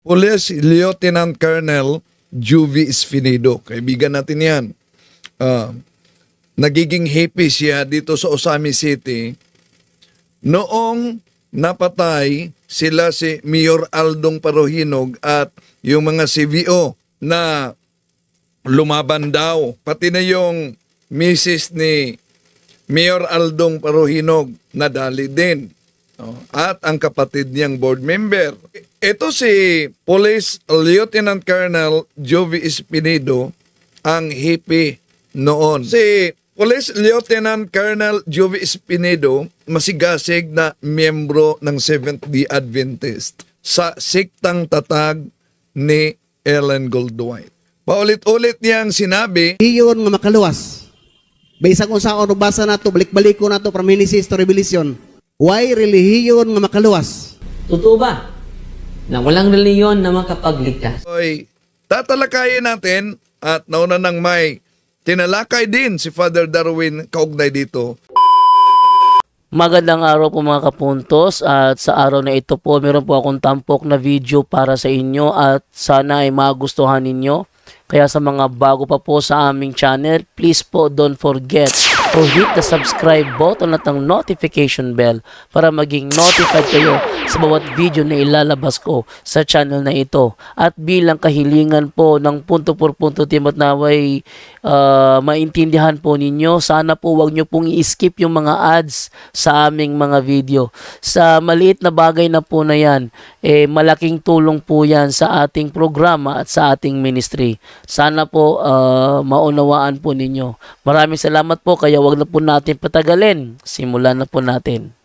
Police Lieutenant Colonel Juvie Espinido. Kaibigan natin yan. Nagiging happy siya dito sa Osami City noong napatay sila si Mayor Aldong Paruhinog at yung mga CVO na lumaban daw. Pati na yung misis ni Mayor Aldong Paruhinog nadali din. At ang kapatid niyang board member. Ito si Police Lieutenant Colonel Juvie Espinido ang hippie noon. Si Police Lieutenant Colonel Juvie Espinido masigasig na miyembro ng Seventh-day Adventist sa siktang tatag ni Ellen Goldwhite. Paulit-ulit niyang sinabi, iyon nga makaluwas. Baysa kung saan basa na to, balik-baliko na to from Genesis to Revelation. Why relihiyon nga makaluwas? Totoo ba na walang reliyon na makapagligtas? Oy, tatalakayin natin at nauna nang may tinalakay din si Father Darwin kaugnay dito. Magandang araw po mga kapuntos, at sa araw na ito po meron po akong tampok na video para sa inyo at sana ay magustuhan ninyo. Kaya sa mga bago pa po sa aming channel, please po don't forget to hit the subscribe button at ang notification bell para maging notified kayo sa bawat video na ilalabas ko sa channel na ito. At bilang kahilingan po ng punto por punto team at naway maintindihan po ninyo, sana po wag nyo pong i-skip yung mga ads sa aming mga video. Sa maliit na bagay na po na yan, malaking tulong po yan sa ating programa at sa ating ministry. Sana po maunawaan po ninyo. Maraming salamat po, kaya wag na po natin patagalin. Simulan na po natin.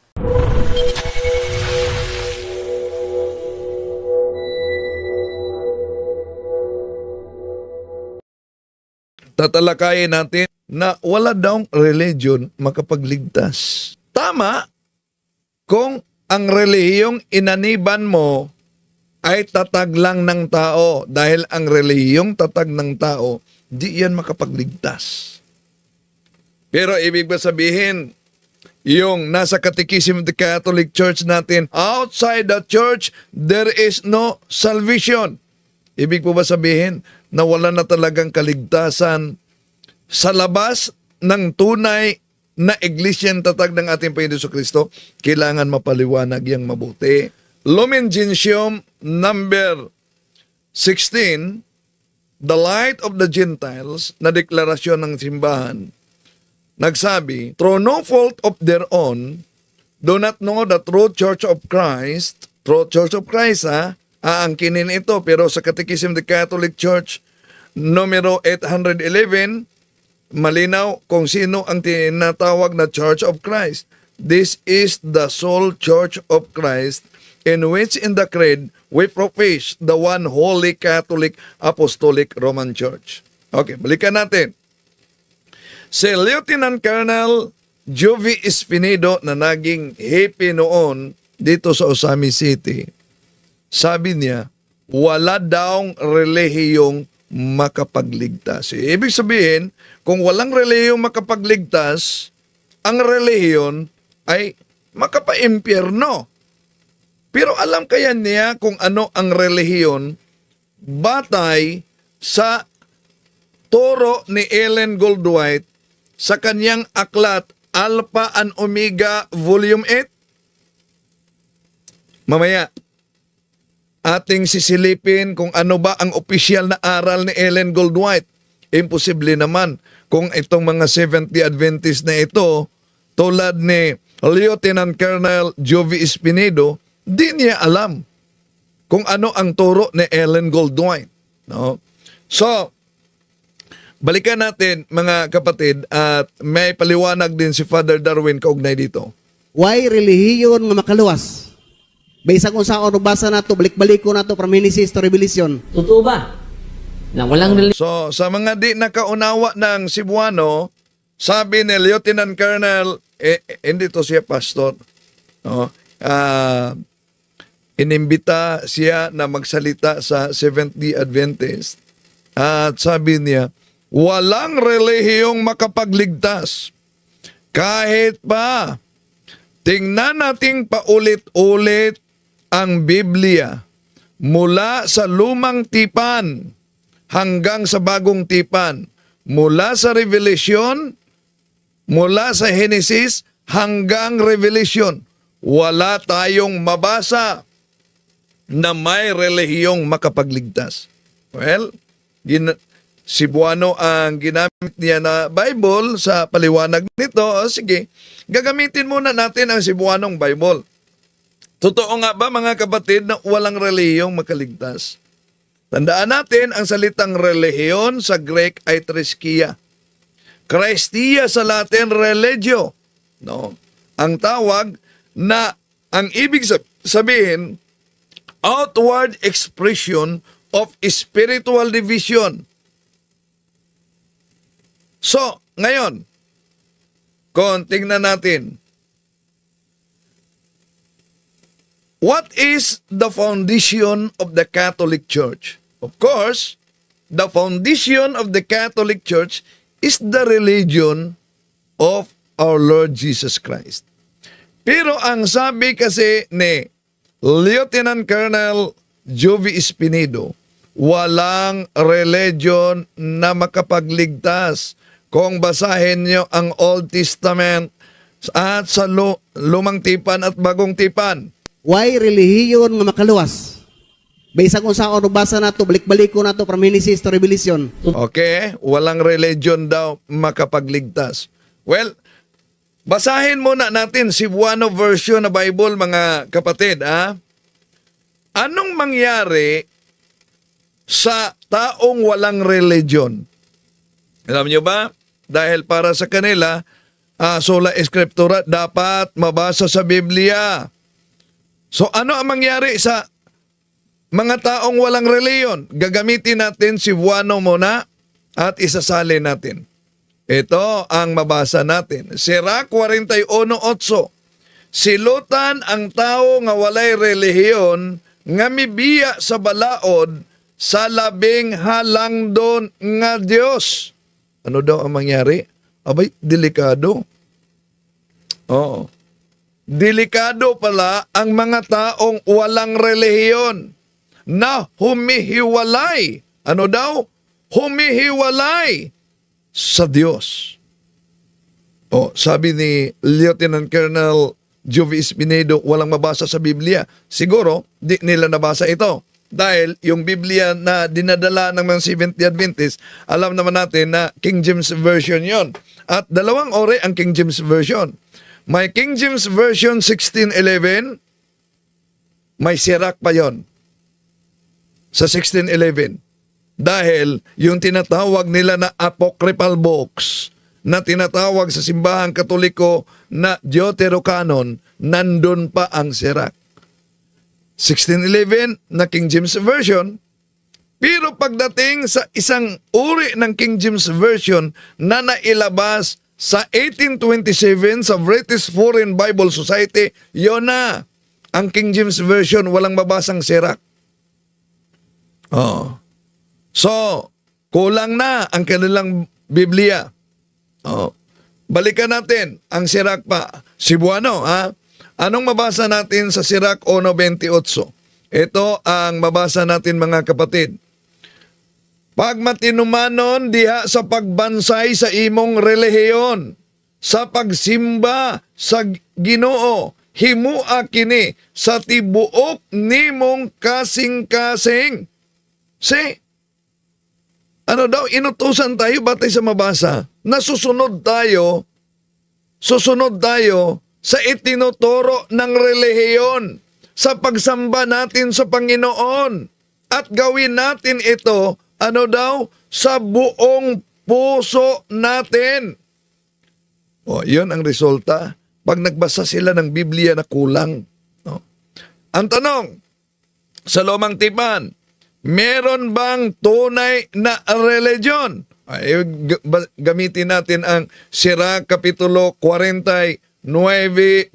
Tatalakayin natin na wala daw religion makapagligtas. Tama kung ang relihiyong inaniban mo ay tatag lang ng tao, dahil ang relihiyong tatag ng tao, di yan makapagligtas. Pero ibig ba sabihin, yung nasa Catechism of the Catholic Church natin, outside the church, there is no salvation. Ibig po ba sabihin na wala na talagang kaligtasan sa labas ng tunay na iglesyang tatag ng ating Panginoon Jesucristo? Kailangan mapaliwanag yang mabuti. Lumen Gentium number 16, the light of the Gentiles, na deklarasyon ng simbahan, nagsabi, through no fault of their own, do not know the true Church of Christ. True Church of Christ, aangkinin ito, pero sa Catechism of the Catholic Church numero 811, malinaw kung sino ang tinatawag na Church of Christ. This is the sole Church of Christ, in which in the creed we profess the one holy Catholic Apostolic Roman Church. Okay, balikan natin. Si Lieutenant Colonel Juvie Espinido na naging happy noon dito sa Osami City, sabi niya, wala daw relihiyong makapagligtas. Ibig sabihin, kung walang relihiyong makapagligtas, ang relihiyon ay makapaimpyerno. Pero alam kaya niya kung ano ang relihiyon batay sa turo ni Ellen Goldwhite sa kanyang aklat Alpha and Omega Volume 8? Mamaya, ating sisilipin kung ano ba ang opisyal na aral ni Ellen Goldwhite. Imposible naman kung itong mga Seventh-day Adventist na ito, tulad ni Lieutenant Colonel Juvie Espinido, di niya alam kung ano ang turo ni Ellen Goldwhite. No? So, balikan natin mga kapatid, at may paliwanag din si Father Darwin kaugnay dito. Why relihiyon nga makaluwas? Baysa kung saan basa na to, balik-baliko na to from Genesis to Revelation. Totoo ba na walang reliyon? So, sa mga di nakaunawa ng Cebuano, sabi ni Lieutenant Colonel, hindi to siya pastor, no? Inimbita siya na magsalita sa Seventh-day Adventist, at sabi niya, walang relihiyong makapagligtas. Kahit pa, tingnan nating paulit-ulit ang Biblia. mula sa lumang tipan hanggang sa bagong tipan, mula sa Revelation, mula sa Genesis hanggang Revelation, wala tayong mabasa na may relihiyong makapagligtas. Well, Cebuano ang ginamit niya na Bible sa paliwanag nito. O sige, gagamitin muna natin ang Cebuanong Bible. Totoo nga ba mga kapatid na walang relihiyong makaligtas? Tandaan natin ang salitang relihiyon sa Greek ay triskia. Christia sa Latin, religio. No? Ang tawag na ang ibig sabihin, outward expression of spiritual division. So, ngayon, kung tingnan natin, what is the foundation of the Catholic Church? Of course, the foundation of the Catholic Church is the religion of our Lord Jesus Christ. Pero ang sabi kasi ni Lieutenant Colonel Jovi Espinedo, walang religion na makapagligtas. Kung basahin nyo ang Old Testament at sa lumang tipan at bagong tipan, Why relihiyon nga makaluwas? Baysa kung saan basa na to, balik-baliko na to from Genesis to Revelation. okay, walang religion daw makapagligtas. Well, basahin muna natin Cebuano version na Bible, mga kapatid. Anong mangyari sa taong walang religion? Alam nyo ba? Dahil para sa kanila, sola escriptura, dapat mabasa sa Biblia. So ano ang mangyari sa mga taong walang reliyon? Gagamitin natin si Cebuano muna at isasali natin. Ito ang mabasa natin. Sira 41:8. Silutan ang tao nga walay relihiyon nga mibiya sa balaod sa labing halangdon nga Dios. Ano daw ang mangyari? Abay, delikado. Oo. Delikado pala ang mga taong walang relihiyon na humihiwalay. Ano daw? Humihiwalay sa Diyos. Sabi ni Lieutenant Colonel Jovi Espinedo, walang mabasa sa Biblia. Siguro, di nila nabasa ito. Dahil yung Biblia na dinadala ng mga Seventh Adventist, alam naman natin na King James Version yon. At dalawang ori ang King James Version. May King James Version 1611, may sirak pa yon sa 1611. Dahil yung tinatawag nila na apocryphal books, na tinatawag sa simbahang Katoliko na Deuterocanon, nandun pa ang sirak. 1611 na King James Version, pero pagdating sa isang uri ng King James Version na nailabas sa 1827 sa British Foreign Bible Society, yun na. Ang King James Version, walang mabasang sirak. So, kulang na ang kanilang Biblia. Balikan natin ang sirak pa. Cebuano, Anong mabasa natin sa Sirach 1:28? Ito ang mabasa natin, mga kapatid. Pag matinumanon diha sa pagbansay sa imong relihiyon, sa pagsimba sa Ginoo, himua kini sa tibuok nimong kasing-kasing. Ano daw, inutusan tayo batay sa mabasa na susunod tayo sa itinuturo ng relihiyon, sa pagsamba natin sa Panginoon. At gawin natin ito, sa buong puso natin. Yun ang resulta pag nagbasa sila ng Biblia na kulang. Ang tanong, sa lumang tipan, meron bang tunay na religion? Gamitin natin ang Sirach Kapitulo 49,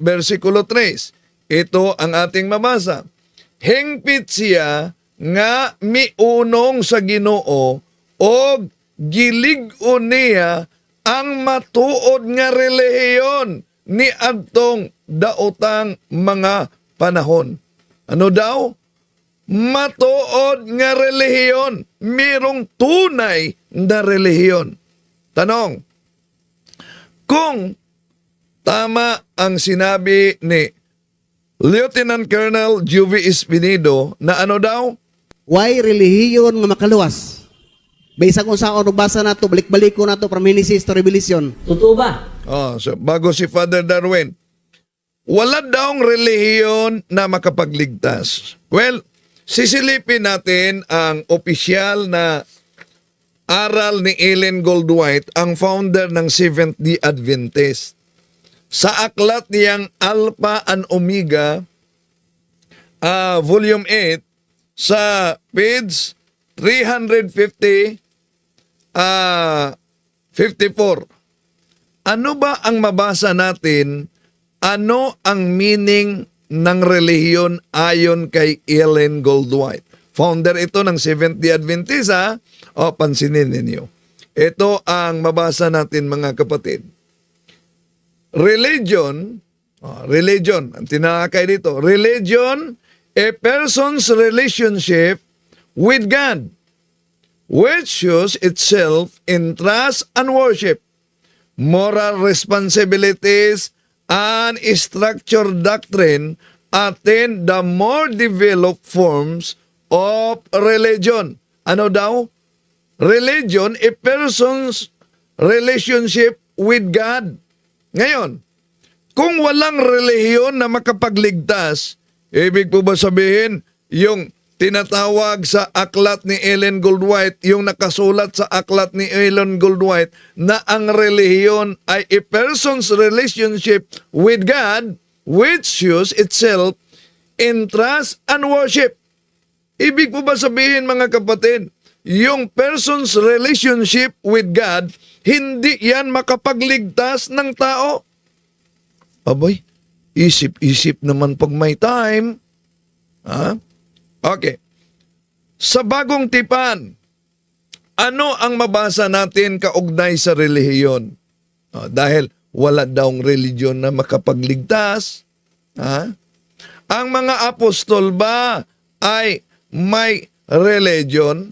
versikulo 3. Ito ang ating mabasa. Hingpit siya nga miunong sa Ginoo o gilig-on niya ang matuod nga relihiyon ni adtong daotang mga panahon. Ano daw? matuod nga relihiyon, mirong tunay na relihiyon. Tanong, kung tama ang sinabi ni Lieutenant Colonel Juvie Espinido na ano daw? Why relihiyon nga makaluwas? Baisa kung saan basa na to, balik-baliko na to from Genesis to Revelation. Totoo ba? So bago si Father Darwin, wala daw relihiyon na makapagligtas. Well, sisilipin natin ang opisyal na aral ni Ellen Goldwhite, ang founder ng Seventh-day Adventist. Sa aklat niyang Alpha and Omega, Volume 8, sa page 350, 54. Ano ba ang mabasa natin? Ano ang meaning ng relihiyon ayon kay Ellen Goldwhite? Founder ito ng Seventh-day Adventist, ha? O, pansinin ninyo. Ito ang mabasa natin, mga kapatid. Religion, ang tinakay dito, religion, a person's relationship with God, which shows itself in trust and worship, moral responsibilities, and structured doctrine attain the more developed forms of religion. Ano daw? Religion, a person's relationship with God. Ngayon, kung walang relihiyon na makapagligtas, ibig po ba sabihin, yung tinatawag sa aklat ni Ellen Goldwhite, yung nakasulat sa aklat ni Ellen Goldwhite, na ang relihiyon ay a person's relationship with God, which shows itself in trust and worship. Ibig po ba sabihin, mga kapatid, yung person's relationship with God, hindi yan makapagligtas ng tao? Aboy, isip-isip naman pag may time. Ha? Okay. Sa bagong tipan, ano ang mabasa natin kaugnay sa relihiyon? Dahil wala daong religion na makapagligtas. Ha? Ang mga apostol ba ay may religion?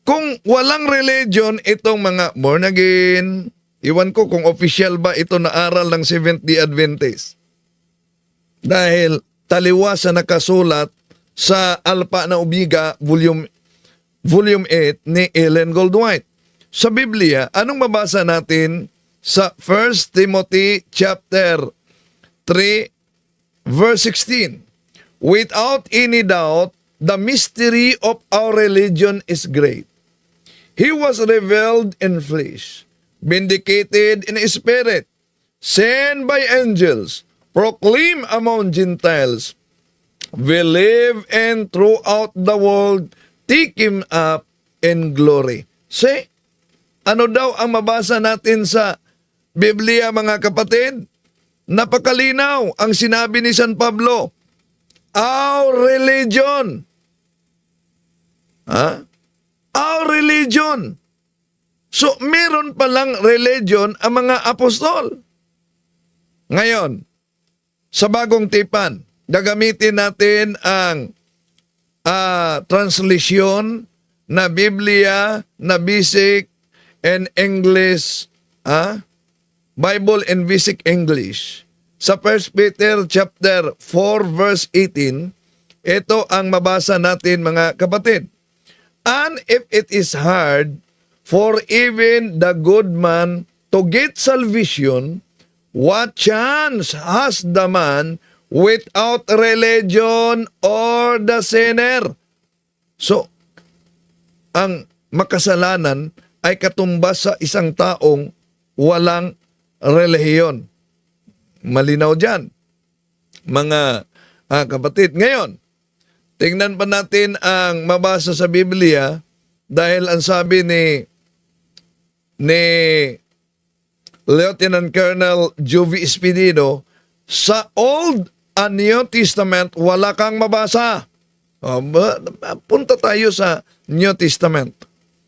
Kung walang religion, itong mga born again, iwan ko kung official ba ito na aral ng Seventh-day Adventist. Dahil taliwa sa nakasulat sa Alpha na Omega, Volume 8 ni Ellen Goldwhite. Sa Biblia, anong mabasa natin sa 1 Timothy chapter 3, verse 16? Without any doubt, the mystery of our religion is great. He was revealed in flesh, vindicated in spirit, sent by angels, proclaimed among Gentiles, believe and throughout the world, take him up in glory. See, ano daw ang mabasa natin sa Biblia, mga kapatid? Napakalinaw ang sinabi ni San Pablo. Our religion. Our religion. So, meron palang religion ang mga apostol. Ngayon, sa bagong tipan, gagamitin natin ang translation na Biblia na Basic and English, Bible and Basic English. Sa 1 Peter chapter 4 verse 18, ito ang mabasa natin, mga kapatid. And if it is hard for even the good man to get salvation, what chance has the man without religion or the sinner? So, ang makasalanan ay katumbas sa isang taong walang relihiyon. Malinaw dyan, mga kapatid. Ngayon, tingnan pa natin ang mabasa sa Biblia, dahil ang sabi ni Lieutenant Colonel Juvie Espinido, sa Old and New Testament, wala kang mabasa. Punta tayo sa New Testament.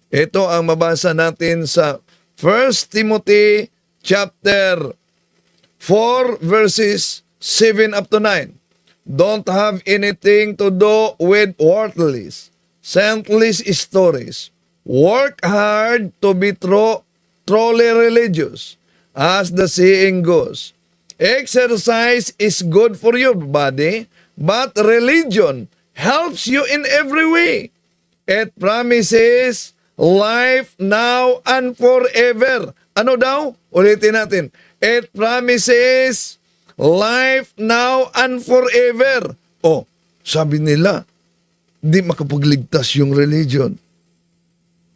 Ito ang mabasa natin sa 1 Timothy chapter 4 verses 7 up to 9. don't have anything to do with worthless, senseless stories. Work hard to be truly religious, as the saying goes. Exercise is good for your body, but religion helps you in every way. It promises life now and forever. Ano daw? Ulitin natin. It promises life now and forever. Oh, sabi nila, di makapagligtas yung religion.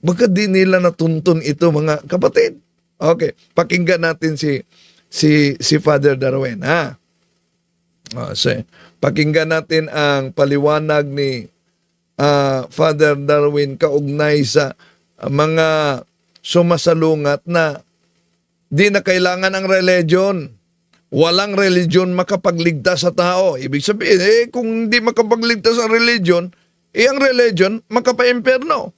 Baka di nila natuntun ito, mga kapatid. Okay, pakinggan natin si Father Darwin, ha? Pakinggan natin ang paliwanag ni Father Darwin kaugnay sa mga sumasalungat na di na kailangan ang religion. Walang religion makapagligtas sa tao. Ibig sabihin, kung hindi makapagligtas ang religion, ang religion makapa-imperno.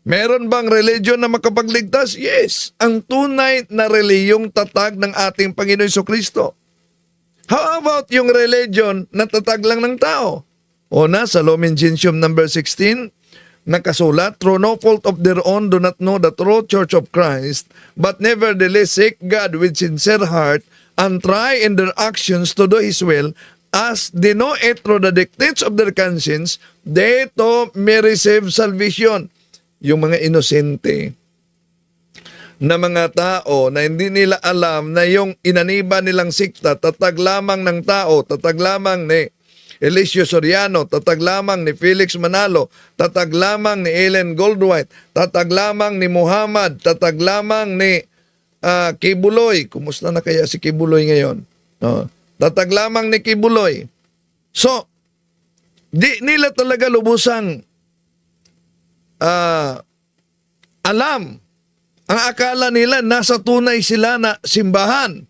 Meron bang religion na makapagligtas? Yes. Ang tunay na reliyong tatag ng ating Panginoon Jesucristo. How about yung religion na tatag lang ng tao? O sa Lumen Gentium number 16, nakasulat, through no fault of their own do not know the true Church of Christ, but nevertheless seek God with sincere heart and try in their actions to do His will, as they know it through the dictates of their conscience, they too may receive salvation. Yung mga inosente na mga tao na hindi nila alam na yung inaniba nilang sikta, tatag lamang ng tao, tatag lamang ni Eliseo Soriano, tatag lamang ni Felix Manalo, tatag lamang ni Ellen Goldwhite, tatag lamang ni Muhammad, tatag lamang ni Kibuloy. Kumusta na kaya si Kibuloy ngayon? Tatag lamang ni Kibuloy. So, di nila talaga lubusang alam. Ang akala nila nasa tunay sila na simbahan.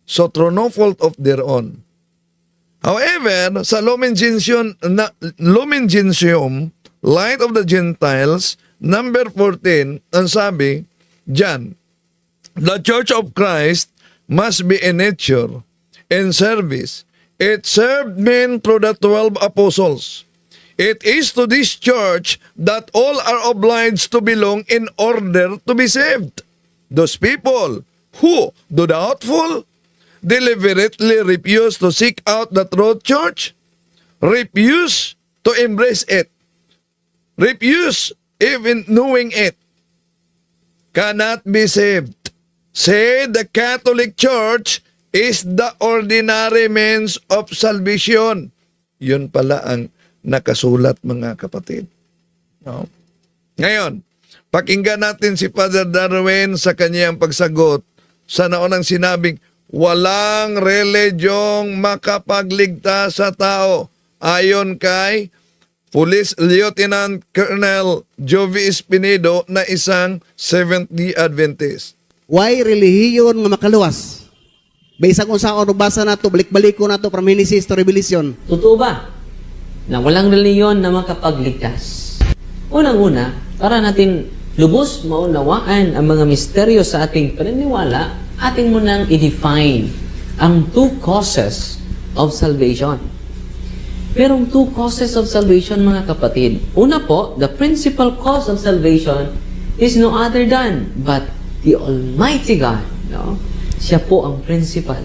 So, through no fault of their own. However, sa Lumen Gentium, Light of the Gentiles, number 14, ang sabi dyan, the Church of Christ must be in nature, in service. It served men through the 12 apostles. It is to this church that all are obliged to belong in order to be saved. Those people who, though doubtful, deliberately refuse to seek out the true church, refuse to embrace it, refuse even knowing it, cannot be saved. Say the Catholic Church is the ordinary means of salvation. Yun pala ang nakasulat, mga kapatid. No? Ngayon, pakinggan natin si Father Darwin sa kanyang pagsagot sa naunang sinabing, walang religyong makapagligtas sa tao. Ayon kay Police Lieutenant Colonel Jovi Espinedo na isang Seventh-day Adventist. Why relihiyon nga makaluwas? Baisang unsaon basa nato, balik-baliko nato from Genesis to Revelation. Totoo ba na walang reliyon na makapagligtas? Unang-una, para natin lubos maunawaan ang mga misteryo sa ating paniniwala, ating munang i-define ang two causes of salvation. Pero ang two causes of salvation, mga kapatid, una po, the principal cause of salvation is no other than but the Almighty God. No? Siya po ang principal.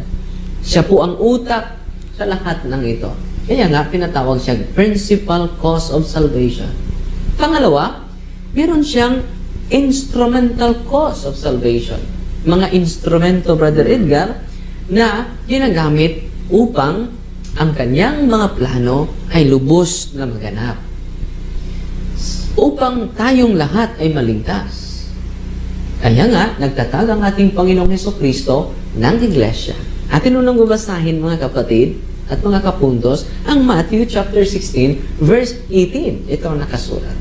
Siya po ang utak sa lahat ng ito. Kaya nga, pinatawag siyang principal cause of salvation. Pangalawa, meron siyang instrumental cause of salvation. Mga instrumento, Brother Edgar, na ginagamit upang ang kanyang mga plano ay lubos na maganap. Upang tayong lahat ay maligtas. Kaya nga, nagtatag ang ating Panginoong Jesucristo ng Iglesia. Atin unang babasahin, mga kapatid, at mga kapuntos, ang Matthew chapter 16, verse 18. Ito ang nakasulat.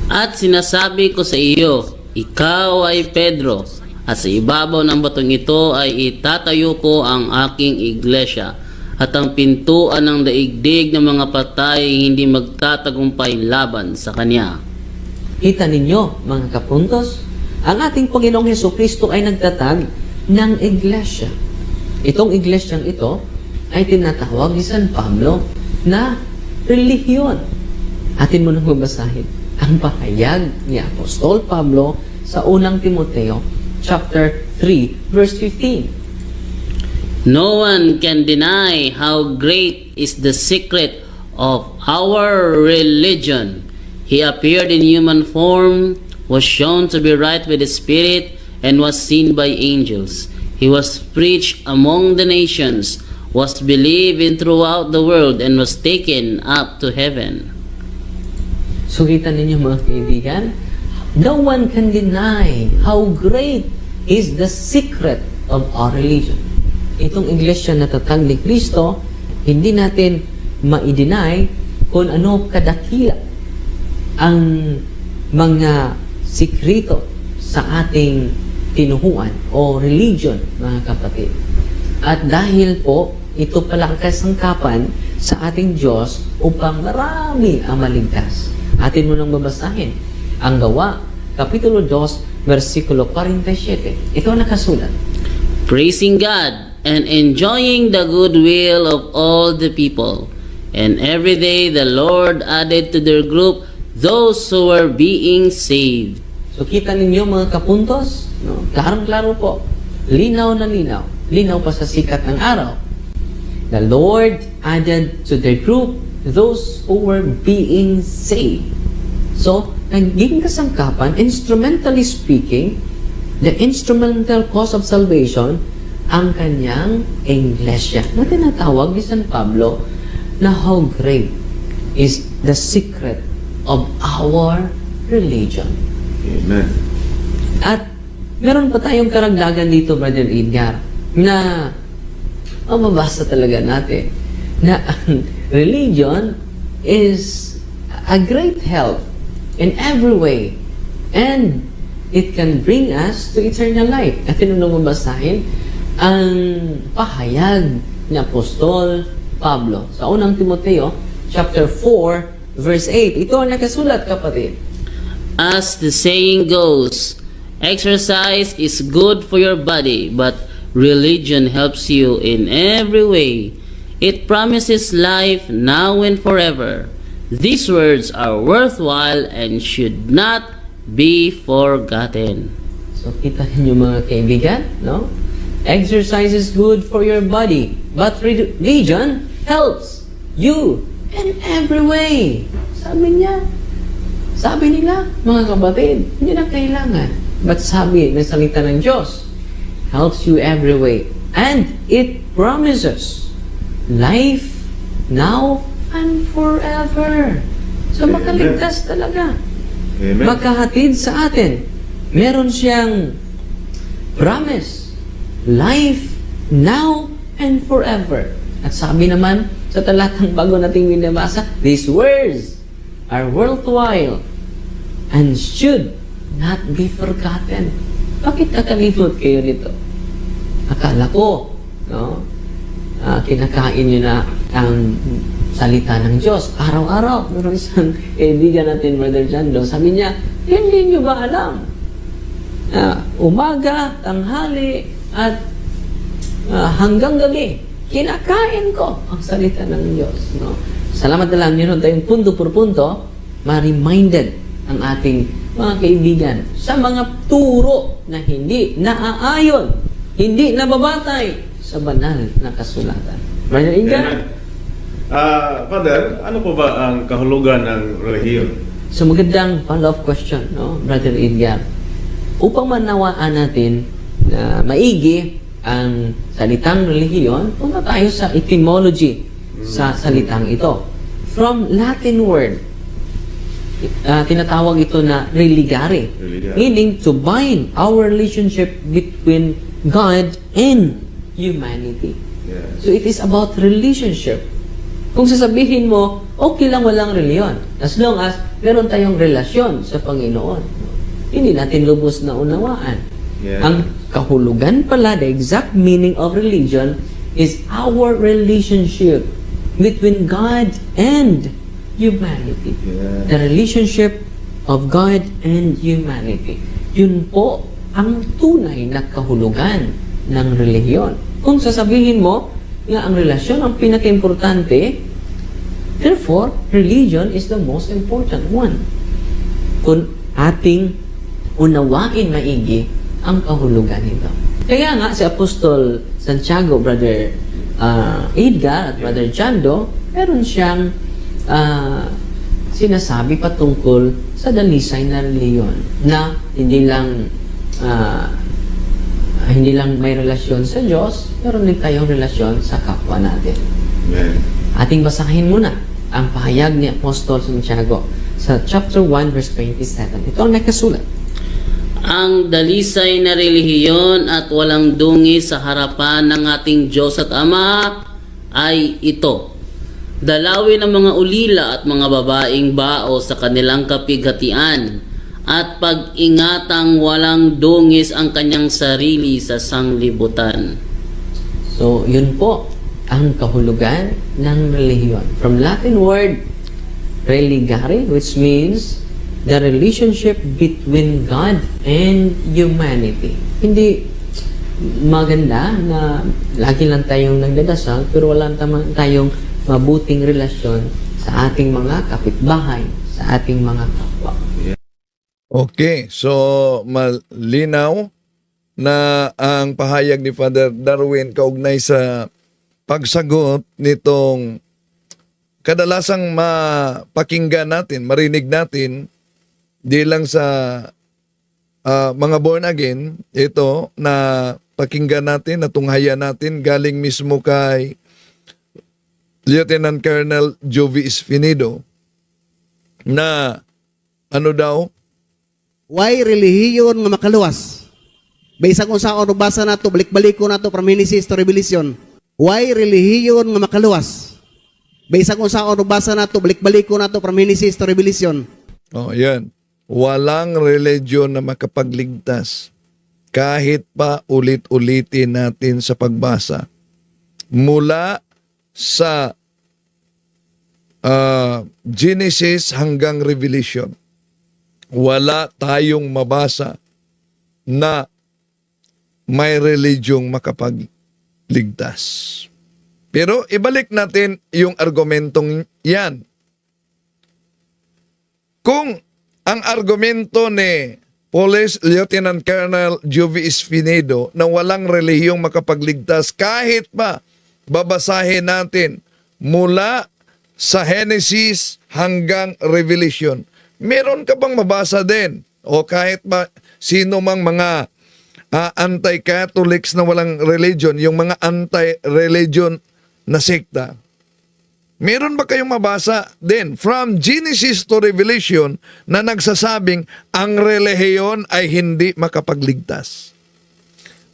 At sinasabi ko sa iyo, ikaw ay Pedro, at sa ibabaw ng batong ito ay itatayo ko ang aking iglesia, at ang pintuan ng daigdig ng mga patay ay hindi magtatagumpay laban sa kanya. Kita ninyo, mga kapuntos, ang ating Panginoong Jesucristo ay nagtatag ng iglesia. Itong iglesyang ito ay tinatawag ni San Pablo na relihiyon. Atin mo nang babasahin ang pahayag ni Apostol Pablo sa unang Timoteo chapter 3 verse 15. No one can deny how great is the secret of our religion. He appeared in human form, was shown to be right with the Spirit, and was seen by angels. He was preached among the nations, was believed in throughout the world, and was taken up to heaven. So kita ninyo mga kaibigan, no one can deny how great is the secret of our religion. Itong iglesia na tatag ni Kristo, hindi natin ma-deny kung ano kadakila ang mga sikrito sa ating tinuhuan o religion, mga kapatid. At dahil po, ito pala ang kasangkapan sa ating Diyos upang marami ang maligtas. Atin mo nang babasahin ang Gawa, Kapitulo 2, versikulo 47. Ito ang nakasulat. Praising God and enjoying the goodwill of all the people. And every day the Lord added to their group those who were being saved. So kita ninyo mga kapuntos, no? Klarong-klaro po. Linaw na linaw. Linaw pa sa sikat ng araw. The Lord added to their group those who were being saved. So, naging kasangkapan, instrumentally speaking, the instrumental cause of salvation, ang kanyang iglesia na tinatawag ni San Pablo na how great is the secret of our religion. Amen. At meron pa tayong karagdagan dito, Brother Edgar, na mababasa talaga natin na ang religion is a great help in every way and it can bring us to eternal life. At tinunong mabasahin ang pahayag ni Apostol Pablo sa unang Timoteo chapter 4 verse 8. Ito ang nakasulat, kapatid. As the saying goes, exercise is good for your body, but religion helps you in every way. It promises life now and forever. These words are worthwhile and should not be forgotten. So kita ninyo mga kaibigan, no? Exercise is good for your body, but religion helps you in every way. Sabi nila, mga kapatid, hindi na kailangan. But sabi ng salita ng Diyos, helps you every way. And it promises life now and forever. So makaligtas talaga. Amen. Makahatid sa atin. Meron siyang promise. Life now and forever. At sabi naman sa talatang bago nating binabasa, these words are worthwhile and should not be forgotten. Bakit nakalimot kayo nito? Akala ko, no? Kinakain nyo na ang salita ng Diyos. Araw-araw, meron isang kaibigan natin, Brother Jando, sabi niya, hindi nyo ba alam? Umaga, tanghali, at hanggang gabi, kinakain ko ang salita ng Diyos. No? Salamat na lang, meron tayong punto por punto, ma-reminded ang ating mga kaibigan sa mga turo na hindi naaayon, hindi nababatay sa banal na kasulatan. Brother Inga? Father, ano po ba ang kahulugan ng relihiyon? So magandang follow-up question, no, Brother Edgar. Upang manawaan natin na maigi ang salitang relihiyon, punta tayo sa etymology sa salitang ito. From Latin word, tinatawag ito na religare, meaning to bind our relationship between God and humanity. Yeah. So it is about relationship. Kung sasabihin mo, okay lang walang reliyon, as long as meron tayong relasyon sa Panginoon, hindi natin lubos na unawaan. Yeah. Ang kahulugan pala, the exact meaning of religion is our relationship between God and humanity. Yeah. The relationship of God and humanity. Yun po ang tunay na kahulugan ng relihiyon. Kung sasabihin mo, nga ang relasyon ang pinaka-importante. Therefore, religion is the most important one. Kung ating unawain maigi ang kahulugan nito. Kaya nga si Apostol Santiago, Brother Edgar at Brother Chando, meron siyang sinasabi patungkol sa dalisay na reliyon na hindi lang may relasyon sa Diyos, pero din tayong relasyon sa kapwa natin. Amen. Ating basahin muna ang pahayag ni Apostol Santiago sa chapter 1 verse 27. Ito ang nakasulat. Ang dalisay na relihiyon at walang dungi sa harapan ng ating Diyos at Ama ay ito: dalawin ang mga ulila at mga babaeng bao sa kanilang kapighatian, at pag-ingatang walang dungis ang kanyang sarili sa sanglibutan. So, yun po ang kahulugan ng relihiyon. From Latin word, religare, which means the relationship between God and humanity. Hindi maganda na lagi lang tayong nagdadasal, pero wala tayong mabuting relasyon sa ating mga kapitbahay, sa ating mga kapwa. Okay, so malinaw na ang pahayag ni Father Darwin kaugnay sa pagsagot nitong kadalasang mapakinggan natin, marinig natin, di lang sa mga born again, ito na pakinggan natin, natunghayan natin, galing mismo kay Lieutenant Colonel Jovi Espinido na ano daw? Why relihiyon nga makaluwas? Baysa kung saan basa na to, balik-baliko na to from Genesis to Revelation. Why relihiyon nga makaluwas? Baysa kung saan basa na to, balik-baliko na to from Genesis to Revelation. Oh, yan. Walang religion na makapagligtas kahit pa ulit-ulitin natin sa pagbasa. Mula sa Genesis hanggang Revelation, wala tayong mabasa na may religyong makapagligtas. Pero ibalik natin yung argumentong yan. Kung ang argumento ni Police Lieutenant Colonel Jovi Espinido na walang relihiyong makapagligtas kahit pa babasahin natin mula sa Genesis hanggang Revelation, meron ka bang mabasa din? O kahit ba sino mang mga anti-Catholics na walang religion, yung mga anti-religion na sekta, meron ba kayong mabasa din from Genesis to Revelation na nagsasabing ang relihiyon ay hindi makapagligtas?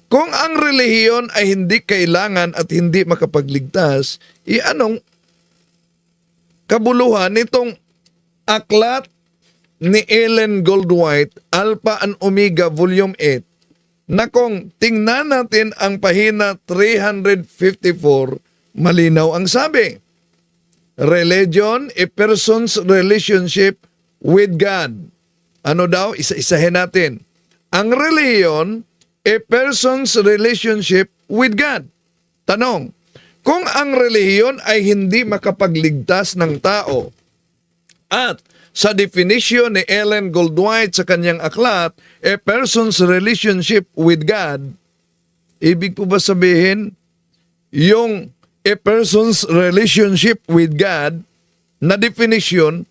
Kung ang relihiyon ay hindi kailangan at hindi makapagligtas, anong kabuluhan nitong aklat ni Ellen Goldwhite, Alpha and Omega Volume 8, na kung tingnan natin ang pahina 354, malinaw ang sabi. Religion, a person's relationship with God. Ano daw? Isa-isahin natin. Ang religion, a person's relationship with God. Tanong, kung ang relihiyon ay hindi makapagligtas ng tao, at sa definition ni Ellen Goldwhite sa kanyang aklat, a person's relationship with God, ibig po ba sabihin, yung a person's relationship with God na definition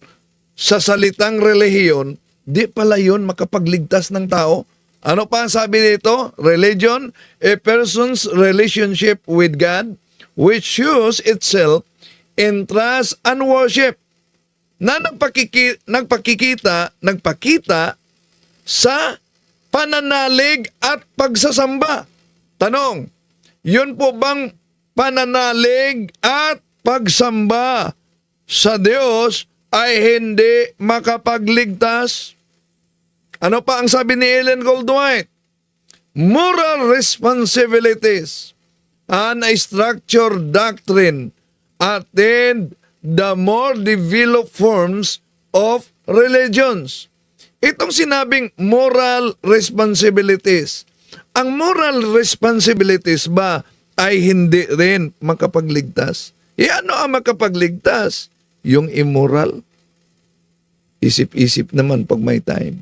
sa salitang relihiyon, di pala yun makapagligtas ng tao? Ano pa ang sabi dito? Religion, a person's relationship with God, which shows itself in trust and worship, na nagpakita sa pananalig at pagsasamba. Tanong, yun po bang pananalig at pagsamba sa Diyos ay hindi makapagligtas? Ano pa ang sabi ni Ellen Goldwhite? Moral responsibilities and a structured doctrine attend the more developed forms of religions. Itong sinabing moral responsibilities, ang moral responsibilities ba ay hindi rin makapagligtas. Ano ang makapagligtas? Yung immoral. Isip-isip naman pag may time.